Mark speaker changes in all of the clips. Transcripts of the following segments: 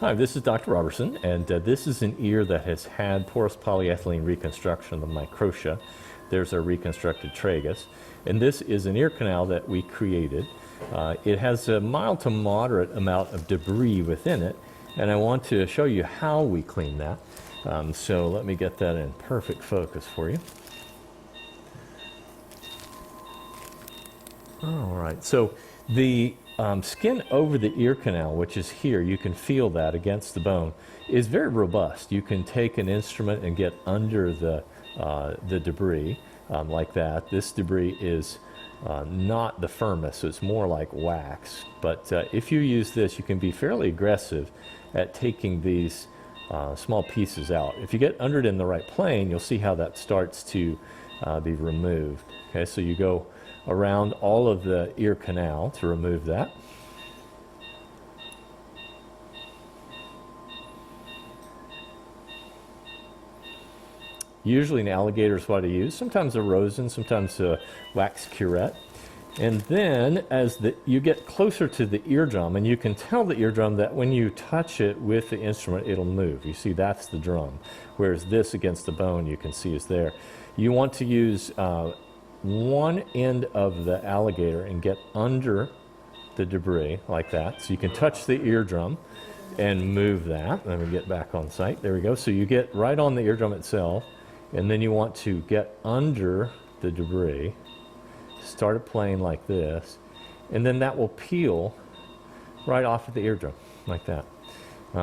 Speaker 1: Hi, this is Dr. Robertson, and this is an ear that has had porous polyethylene reconstruction of the microtia. There's our reconstructed tragus, and this is an ear canal that we created. It has a mild to moderate amount of debris within it, and I want to show you how we clean that. So let me get that in perfect focus for you. All right, so the skin over the ear canal, which is here, you can feel that against the bone, is very robust. You can take an instrument and get under the debris like that. This debris is not the firmest, so it's more like wax. But if you use this, you can be fairly aggressive at taking these small pieces out. If you get under it in the right plane, you'll see how that starts to be removed. Okay, so you go around all of the ear canal to remove that. Usually an alligator is what I use, sometimes a rosin, sometimes a wax curette. And then as you get closer to the eardrum, and you can tell the eardrum that when you touch it with the instrument, it'll move. You see, that's the drum, whereas this against the bone you can see is there. You want to use one end of the alligator and get under the debris like that. So you can touch the eardrum and move that. Let me get back on site. There we go. So you get right on the eardrum itself, and then you want to get under the debris, start it playing like this, and then that will peel right off of the eardrum like that.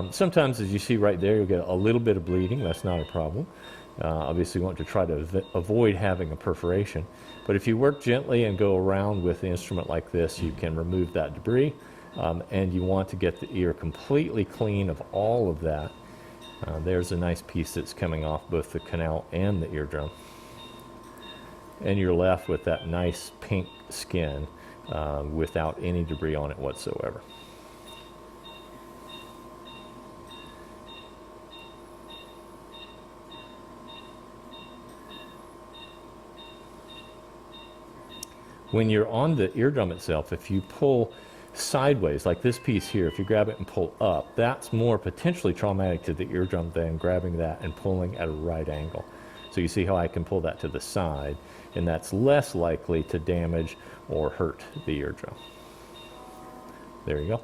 Speaker 1: Sometimes, as you see right there, you'll get a little bit of bleeding. That's not a problem. Obviously, you want to try to avoid having a perforation. But if you work gently and go around with the instrument like this, you can remove that debris. And you want to get the ear completely clean of all of that. There's a nice piece that's coming off both the canal and the eardrum. And you're left with that nice pink skin without any debris on it whatsoever. When you're on the eardrum itself, if you pull sideways, like this piece here, if you grab it and pull up, that's more potentially traumatic to the eardrum than grabbing that and pulling at a right angle. So you see how I can pull that to the side, and that's less likely to damage or hurt the eardrum. There you go.